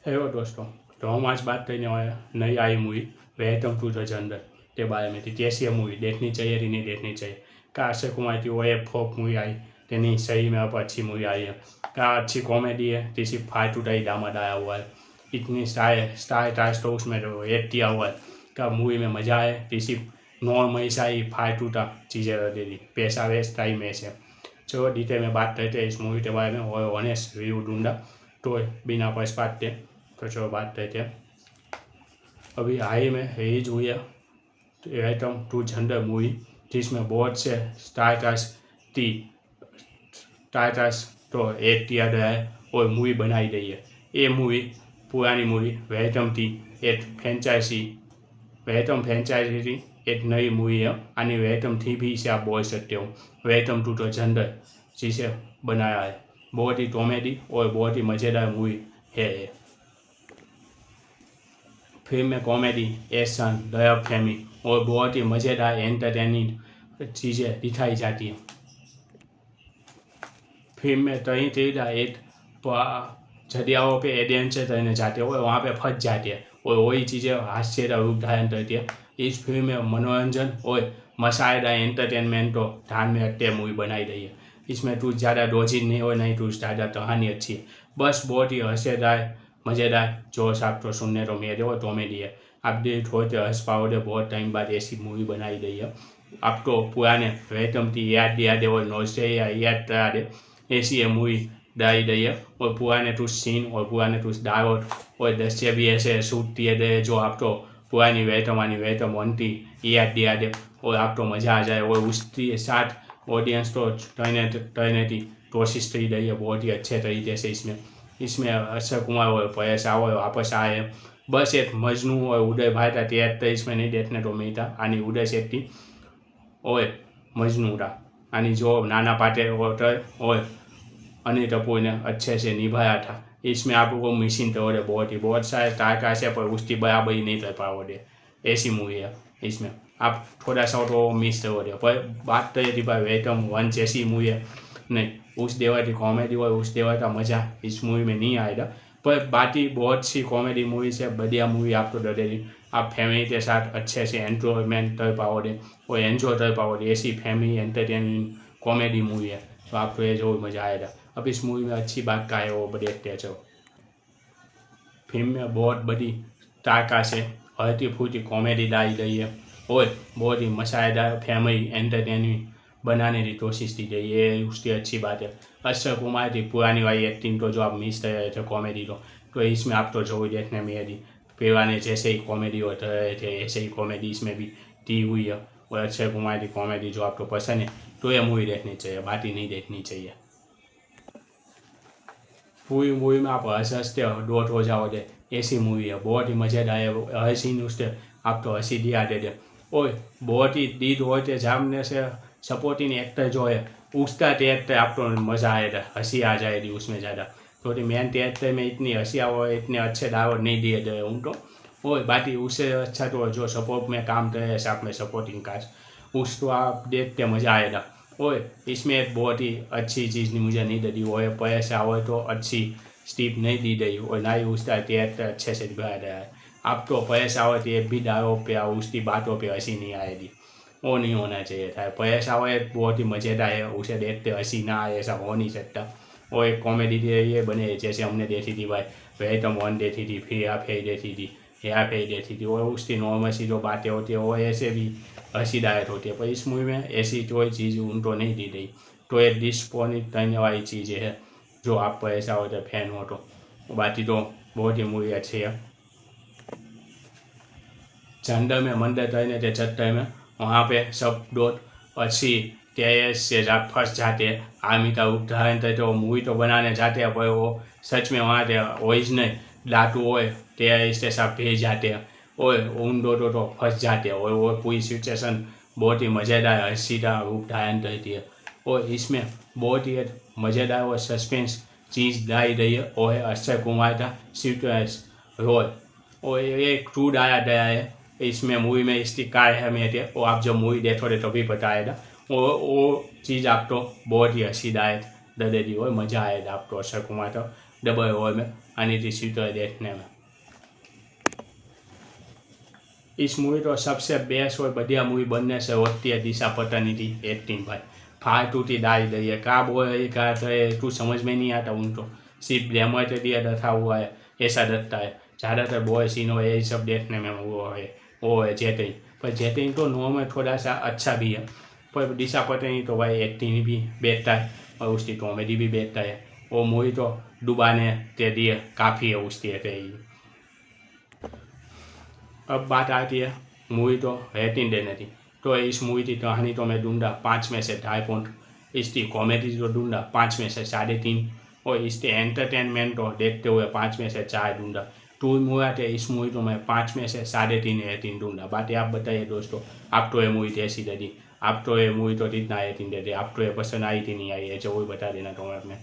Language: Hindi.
हेलो दोस्तों। तो हम आज बात करने वाले हैं नई आई movie welcome to the jungle के बारे में। कैसी है मूवी, देखनी चाहिए कि नहीं देखनी चाहिए? क्या अक्षय कुमार की वो एक फ्लॉप मूवी आई कि नहीं, सही में अब अच्छी मूवी आई है? क्या अच्छी कॉमेडी है कि सिर्फ फालतू टाइप ड्रामा आया हुआ है? इतनी स्टार टाइस तो उसमें तो एड किया हुआ है। क्या मूवी में मज़ा आए कि सिर्फ नॉर्मल सा ही फालतू टा चीज़ें दे दी, पैसा वेस्ट टाइम में से? चलो डिटेल में बात करते हैं इस मूवी के बारे में और ऑनेस्ट रिव्यू दूंगा तो बिना पक्षपात के। तो चलो बात करते हैं। अभी हाल में रिलीज हुई है वेलकम टू जंगल मूवी, जिसमें बहुत से थी स्टारकास्ट तो एक किया गया है और मूवी बनाई गई है। ये मूवी पुरानी मूवी वेलकम थी, एक फ्रेंचाइजी थी, एक नई मूवी है। यानी वेलकम थी भी इसे आप बोल सकते हो, वेलकम टू द जंगल जिसे बनाया है। बहुत ही कॉमेडी और बहुत ही मज़ेदार मूवी है ये। फिल्म में कॉमेडी, एक्शन, दया प्रेमी और बहुत ही मज़ेदार एंटरटेनिंग चीज़ें दिखाई जाती हैं। फिल्म में कहीं कहीं एक जगहों पे एडवेंचर करने जाते हैं और वहाँ पे फंस जाते हैं और वही चीज़ें हास्य का रूप धारण करती है। इस फिल्म में मनोरंजन और मसालेदार एंटरटेनमेंट को ध्यान में रखते मूवी बनाई गई है। इसमें कुछ ज़्यादा रोजिन नहीं और नहीं कुछ ज़्यादा कहानी अच्छी है, बस बहुत ही हंसेदार मज़ेदार जोश आपको सुनने को मिले और कॉमेडी है। आप दिल खोल के हंस पाओगे, बहुत टाइम बाद ऐसी मूवी बनाई गई है। आपको पुराने वेलकम की याद दिला दे और नॉस्टैल्जिया याद करा दे, ऐसी ये मूवी डाली गई है। और पुराने कुछ सीन और पुराने कुछ डायलॉग और दृश्य भी ऐसे शूट किए गए जो आपको पुरानी वेलकम वन की याद दिला दे और आपको मज़ा आ जाए। और उसके साथ ऑडियंस को टर्ने की कोशिश की गई है बहुत ही अच्छे तरीके से। इसमें अक्षय कुमार और परेश रावल वापस आए हैं। बस एक मजनू और उदय भाई था त्याग तो इसमें नहीं देखने को मिलता, यानी उदय शेट्टी और मजनू था, यानी जो नाना पाटेकर और अनिल कपूर ने अच्छे से निभाया था। इसमें आपको मिसिंग तो बहुत सारे स्टार है पर उसकी बराबरी नहीं कर पाओगे, ऐसी मूवी है। इसमें आप थोड़ा सा तो मिस करोगे, पर बात करें कि भाई वेलकम वन जैसी मूवी है नहीं, उस देवा की कॉमेडी और उस देवा का मज़ा इस मूवी में नहीं आएगा। पर बाकी बहुत सी कॉमेडी मूवी से बढ़िया मूवी आपको डरेगी। आप फैमिली के साथ अच्छे से एंजॉयमेंट कर पाओगे और एंजॉय कर पाओगे, ऐसी फैमिली एंटरटेनिंग कॉमेडी मूवी है। तो आपको ये जो मज़ा आएगा। अब इस मूवी में अच्छी बात का है वो देखते चलो। फिल्म में बहुत बड़ी ताका से हल्की फुल्की कॉमेडी डाली गई है और बहुत ही मसालेदार फैमिली एंटरटेनिंग बनाने की कोशिश की गई है, ये उसकी अच्छी बात है। अक्षय कुमार की पुरानी वाली एक्टिंग को जो आप मिस कर रहे थे कॉमेडी को, तो इसमें आप तो जो देखने मिलेगी। पुराने जैसे ही कॉमेडी होते रहे थे ऐसे ही कॉमेडी इसमें भी दी हुई है। और अक्षय कुमार की कॉमेडी जो आपको पसंद है तो ये मूवी देखनी चाहिए, बाकी नहीं देखनी चाहिए। पूरी मूवी में आप हंस हंसते डोट हो जाओगे, ऐसी मूवी है। बहुत ही मज़ेदार है, हर सीन उसके आपको हंसी दिया दे दे। और बहुत ही दीद होते सामने से सपोर्टिंग एक्टर जो है उसका एक्टर आपको मज़ा आएगा, हंसी आ जाएगी उसमें ज़्यादा। थोड़ी मेन एक्टर में इतनी हंसी हो, इतने अच्छे दावत नहीं दिए गए उनको। और बाकी उससे अच्छा तो जो सपोर्ट में काम करे है साथ में सपोर्टिंग कास्ट, उसको आप देख के मज़ा आएगा। और इसमें एक बहुत ही अच्छी चीज़ नहीं मुझे नहीं दी वो है, पैसे आवे तो अच्छी स्टीप नहीं दी गई और ना ही उसका त्याग अच्छे से दिखाया गया है। आपको पैसे आवे तो एक भी दारों पे उसकी बातों पे हंसी नहीं आएगी, वो नहीं होना चाहिए था। पैसे आवे बहुत ही मज़ेदार है, उसे देखते हंसी ना आए ऐसा हो नहीं सकता। और एक कॉमेडी ये बने जैसे हमने देखी थी भाई वेलकम वन देखी थी, फिर या फिर देखी थी, या फिर देखी थी, और उसकी नॉर्मल सी जो बातें होती है वो ऐसे भी हंसीदायक होती है। पर इस मूवी में ऐसी कोई चीज़ उनको नहीं दी गई, तो ये डिस्पोनिट करने वाली चीज़ें है जो आपको ऐसा होता है फैन हो तो। बाकी तो बहुत ही मूवी अच्छी है। जंगल में मंदिर करने के चक्कर में वहाँ पे सब दोस्त अच्छी तेज से फंस जाते हैं। आर्मी का उदाहरण करते वो मूवी तो बनाने जाते हैं पर वो सच में वहाँ के ओरिजिनल लाटू हो टेररिस्ट के साथ भेज जाते हैं और उन दोनों तो फंस जाते हैं। और वो पूरी सिचुएशन बहुत ही मज़ेदार हंसी का रूप धारण करती है। और इसमें बहुत ही मज़ेदार और सस्पेंस चीज़ लाई गई है और है अक्षय कुमार का सीक्वेंस रोल। और ये क्रूड आया गया है इसमें मूवी में, इसकी कार है मेरे वो आप जब मूवी देखोगे तभी पता आएगा। वो चीज़ आपको बहुत ही हंसीदायक लगेगी और मज़ा आएगा आपको अक्षय कुमार का डबल ओवर में आनी थी सीटर देखने में। इस मूवी तो सबसे बेस्ट और बढ़िया मूवी बनने से होती है दिशा पटानी की एक्टिंग भाई, फालतू थी डाल दी है, क्या बोल रही क्या है तू समझ में नहीं आता उनको, सिर्फ ग्लैमर के लिए रखा हुआ है ऐसा लगता है। ज़्यादातर बॉय सीन हो यही सब देखने में वो है जेटिंग, पर जेटिंग तो नॉर्मल थोड़ा सा अच्छा भी है, पर दिशा पटानी तो भाई एक्टिंग भी बेहतर है और उसकी कॉमेडी भी बेहतर है। वो मूवी तो डुबाने के लिए काफ़ी है उसकी रही। अब बात आती है मूवी तो रेटिंग देने की, तो इस मूवी की कहानी तो मैं दूंगा 5 में से 2.5 पॉइंट, इसकी कॉमेडी तो दूंगा 5 में से 3.5 और इसके एंटरटेनमेंट तो देखते हुए 5 में से 4 दूंगा। टू मूवी है इस मूवी तो मैं 5 में से 3.5 रेटिंग दूंगा। बाकी आप बताइए दोस्तों, आप तो ये मूवी कैसी लगी, आप तो ये मूवी तो कितना रेटिंग देते, आप तो ये पसंद आई थी नहीं आई है, जो भी बता देना तो मैं अपने